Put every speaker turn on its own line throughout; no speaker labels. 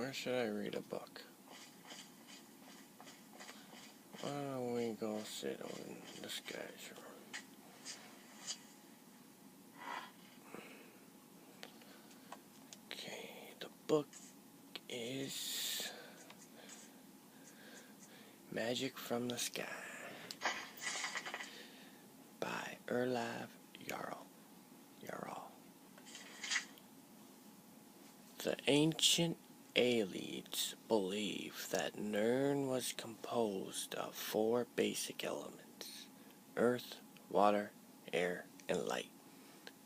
Where should I read a book? Why don't we go sit in this guy's room? Okay, the book is Magic from the Sky by Jarl. The ancient Aelids believed that Nirn was composed of 4 basic elements: earth, water, air, and light.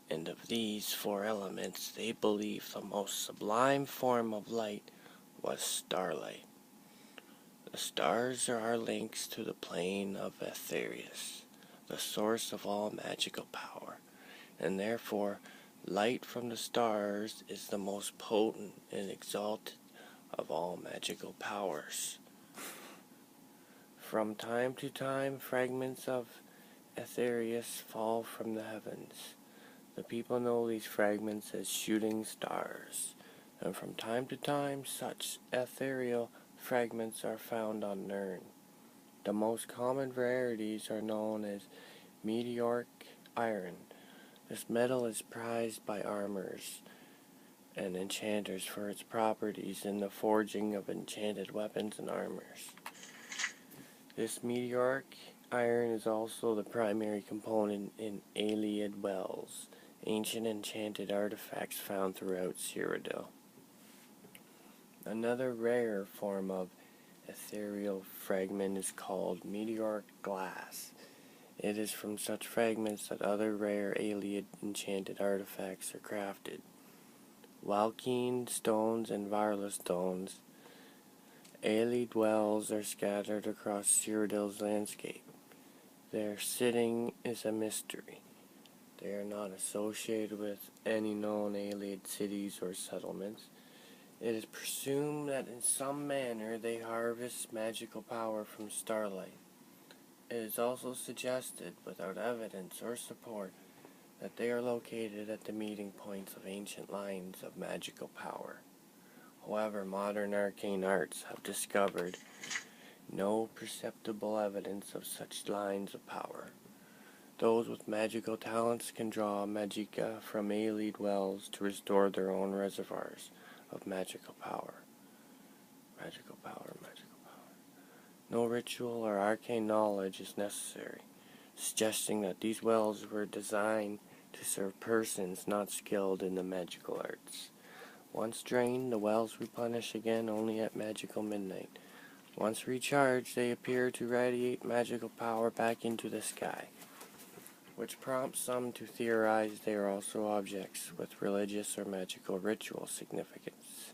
And of these 4 elements, they believed the most sublime form of light was starlight. The stars are our links to the plane of Aetherius, the source of all magical power, and therefore light from the stars is the most potent and exalted of all magical powers. From time to time, fragments of Aetherius fall from the heavens. The people know these fragments as shooting stars, and from time to time such ethereal fragments are found on Nirn. The most common rarities are known as meteoric iron. This metal is prized by armorers and enchanters for its properties in the forging of enchanted weapons and armors. This meteoric iron is also the primary component in Aeliid wells, ancient enchanted artifacts found throughout Cyrodiil. Another rare form of ethereal fragment is called meteoric glass. It is from such fragments that other rare Aeliid enchanted artifacts are crafted. Walkine stones and Varla stones. Aeliid wells are scattered across Cyrodiil's landscape. Their sitting is a mystery. They are not associated with any known Aeliid cities or settlements. It is presumed that in some manner they harvest magical power from starlight. It is also suggested, without evidence or support, that they are located at the meeting points of ancient lines of magical power. However, modern arcane arts have discovered no perceptible evidence of such lines of power. Those with magical talents can draw magica from Aeliid wells to restore their own reservoirs of magical power. No ritual or arcane knowledge is necessary, suggesting that these wells were designed to serve persons not skilled in the magical arts. Once drained, the wells replenish again only at magical midnight. Once recharged, they appear to radiate magical power back into the sky, which prompts some to theorize they are also objects with religious or magical ritual significance,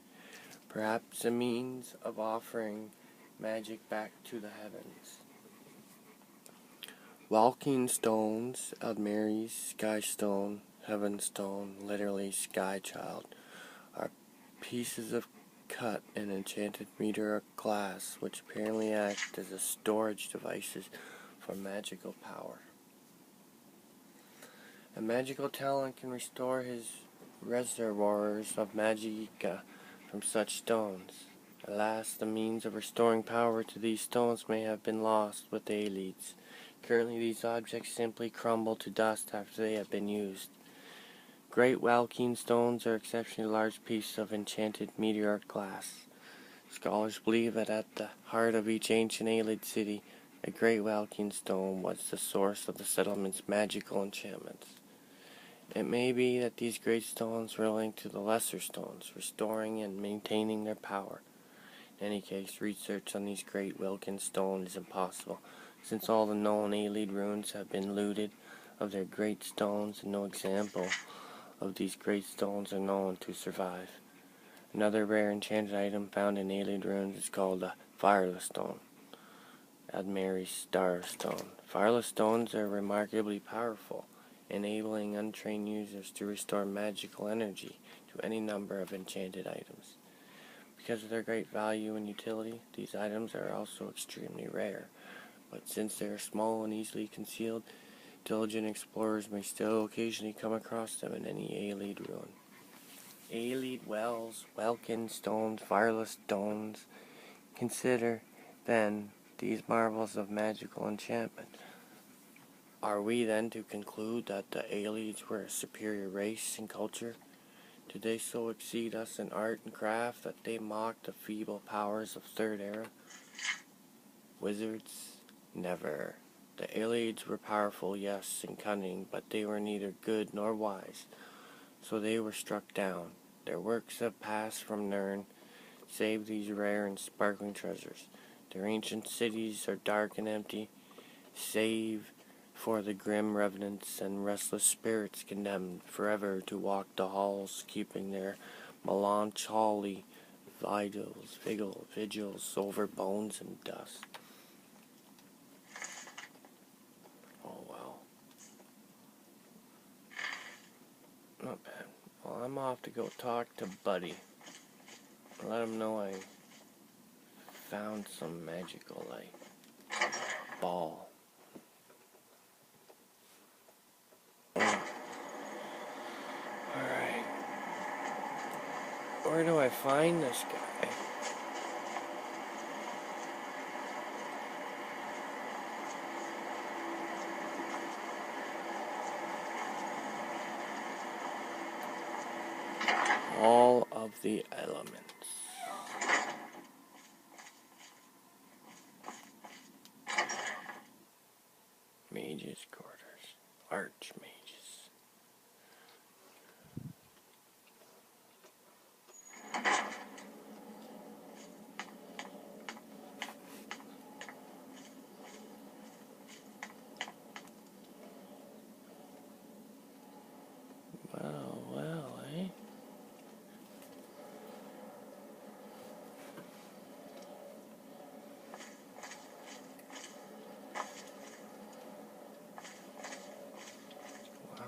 perhaps a means of offering magic back to the heavens. Walking stones, Aldmary's Sky Stone, Heaven Stone, literally Sky Child, are pieces of cut and enchanted meteoric glass which apparently act as a storage devices for magical power. A magical talent can restore his reservoirs of magica from such stones. Alas, the means of restoring power to these stones may have been lost with the Aelids. Currently, these objects simply crumble to dust after they have been used. Great Walkine stones are exceptionally large pieces of enchanted meteoric glass. Scholars believe that at the heart of each ancient Aelid city, a great Walkine stone was the source of the settlement's magical enchantments. It may be that these great stones were linked to the lesser stones, restoring and maintaining their power. In any case, research on these great Walkine stones is impossible, since all the known Aelid ruins have been looted of their great stones, and no example of these great stones are known to survive. Another rare enchanted item found in Aelid ruins is called the Varla stone, Aldmary's Star Stone. Varla stones are remarkably powerful, enabling untrained users to restore magical energy to any number of enchanted items. Because of their great value and utility, these items are also extremely rare, but since they are small and easily concealed, diligent explorers may still occasionally come across them in any Aelid ruin. Aelid wells, welkin stones, fireless stones. Consider, then, these marvels of magical enchantment. Are we then to conclude that the Aelids were a superior race in culture? Did they so exceed us in art and craft that they mocked the feeble powers of Third Era? Wizards? Never. The Aelids were powerful, yes, and cunning, but they were neither good nor wise, so they were struck down. Their works have passed from Nirn, save these rare and sparkling treasures. Their ancient cities are dark and empty, save for the grim revenants and restless spirits condemned forever to walk the halls, keeping their melancholy vigils over bones and dust. Oh well. Not bad. Well, I'm off to go talk to Buddy. Let him know I found some magical, ball. Alright. Where do I find this guy? All of the elements. Mages' quarters. Archmages. Well, eh? Wow.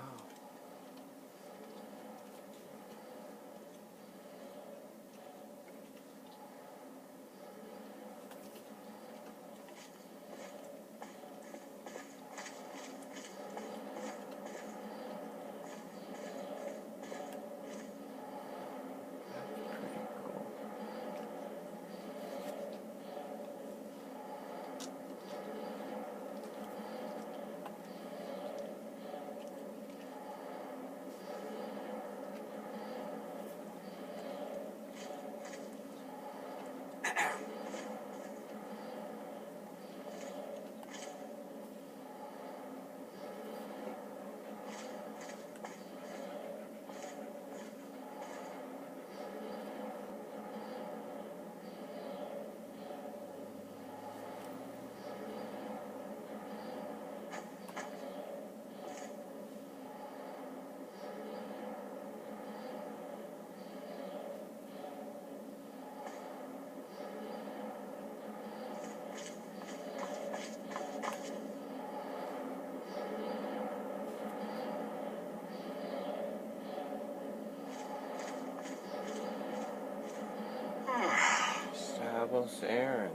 Stavros Aaron.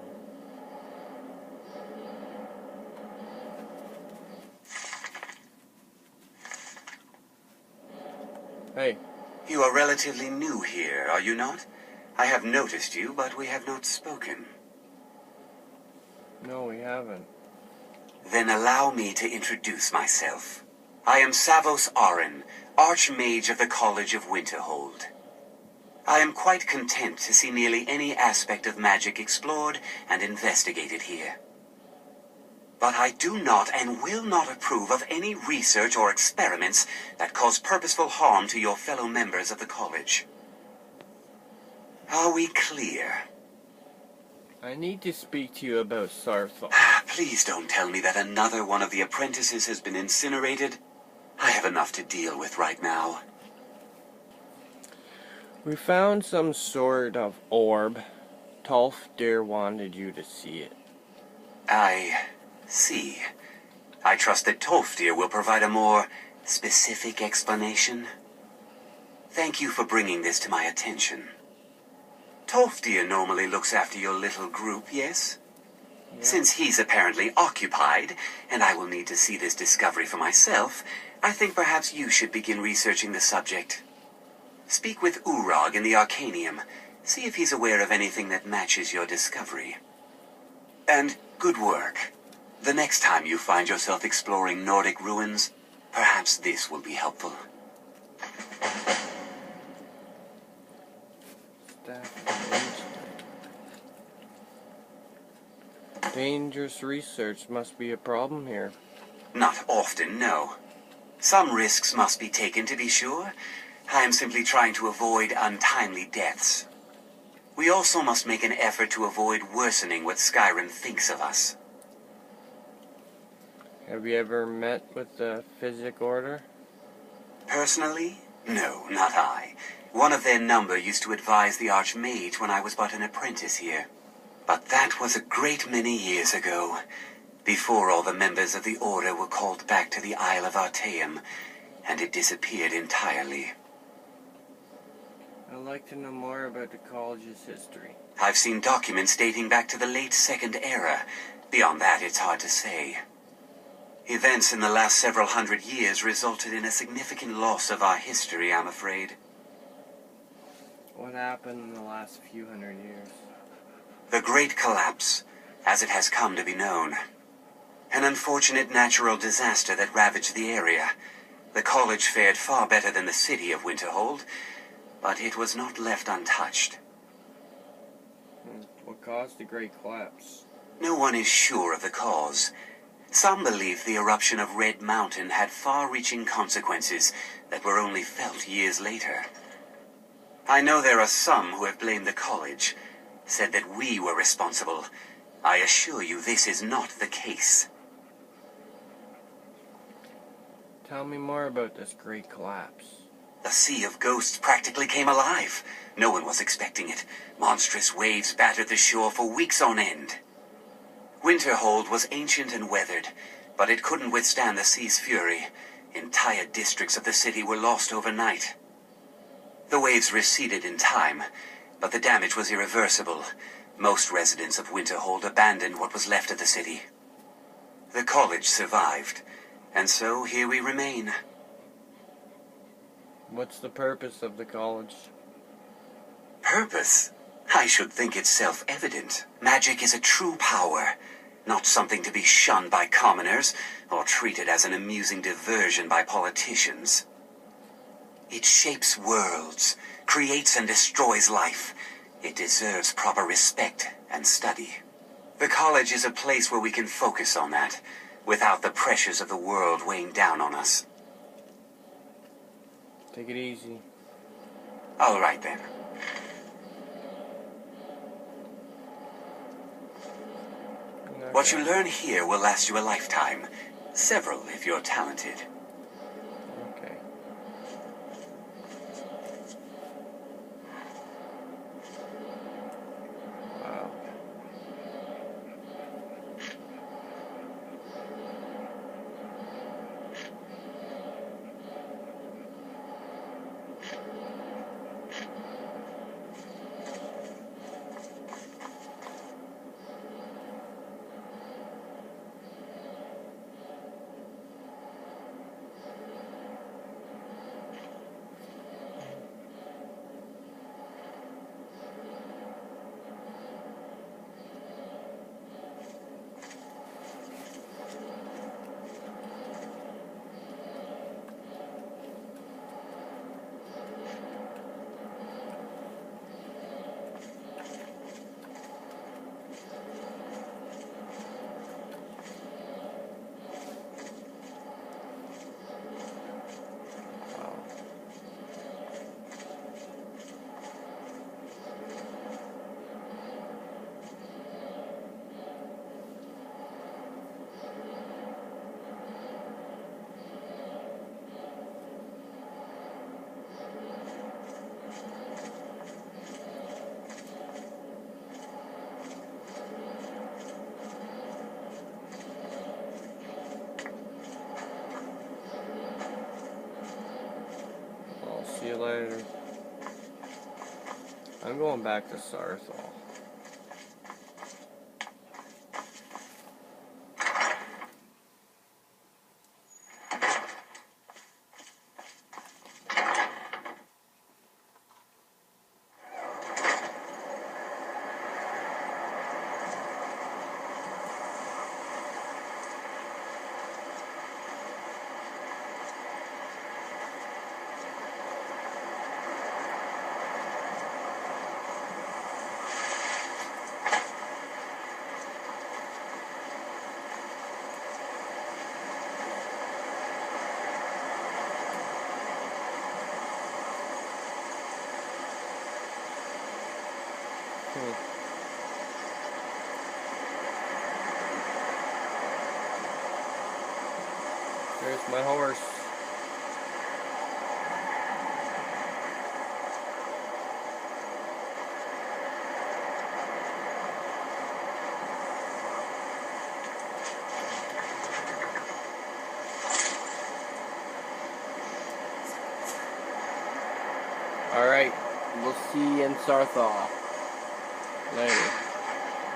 Hey.
You are relatively new here, are you not? I have noticed you, but we have not spoken.
No, we haven't.
Then allow me to introduce myself. I am Stavros Aaron, Archmage of the College of Winterhold. I am quite content to see nearly any aspect of magic explored and investigated here. But I do not and will not approve of any research or experiments that cause purposeful harm to your fellow members of the college. Are we clear?
I need to speak to you about SAARTHAL.
Please don't tell me that another one of the apprentices has been incinerated. I have enough to deal with right now.
We found some sort of orb. Tolfdir wanted you to see it.
I see. I trust that Tolfdir will provide a more specific explanation. Thank you for bringing this to my attention. Tolfdir normally looks after your little group, yes?
Yeah.
Since he's apparently occupied, and I will need to see this discovery for myself, I think perhaps you should begin researching the subject. Speak with Urag in the Arcanium. See if he's aware of anything that matches your discovery. And good work. The next time you find yourself exploring Nordic ruins, perhaps this will be helpful.
Dangerous research must be a problem here.
Not often, no. Some risks must be taken, to be sure. I am simply trying to avoid untimely deaths. We also must make an effort to avoid worsening what SKYRIM thinks of us.
Have you ever met with the Physic Order?
Personally? No, not I. One of their number used to advise the Archmage when I was but an apprentice here. But that was a great many years ago, before all the members of the Order were called back to the Isle of Artaeum, and it disappeared entirely.
I'd like to know more about the college's history.
I've seen documents dating back to the late Second Era. Beyond that, it's hard to say. Events in the last several hundred years resulted in a significant loss of our history, I'm afraid.
What happened in the last few hundred years?
The Great Collapse, as it has come to be known. An unfortunate natural disaster that ravaged the area. The college fared far better than the city of Winterhold, but it was not left untouched.
What caused the Great Collapse?
No one is sure of the cause. Some believe the eruption of Red Mountain had far-reaching consequences that were only felt years later. I know there are some who have blamed the college, said that we were responsible. I assure you this is not the case.
Tell me more about this Great Collapse.
The Sea of Ghosts practically came alive. No one was expecting it. Monstrous waves battered the shore for weeks on end. Winterhold was ancient and weathered, but it couldn't withstand the sea's fury. Entire districts of the city were lost overnight. The waves receded in time, but the damage was irreversible. Most residents of Winterhold abandoned what was left of the city. The college survived, and so here we remain.
What's the purpose of the college?
Purpose? I should think it's self-evident. Magic is a true power, not something to be shunned by commoners or treated as an amusing diversion by politicians. It shapes worlds, creates and destroys life. It deserves proper respect and study. The college is a place where we can focus on that, without the pressures of the world weighing down on us.
Take it easy.
All right, then. What you learn here will last you a lifetime. Several, if you're talented.
Okay. Wow. See you later. I'm going back to SAARTHAL. There's my horse. Alright, we'll see you in SAARTHAL. Later.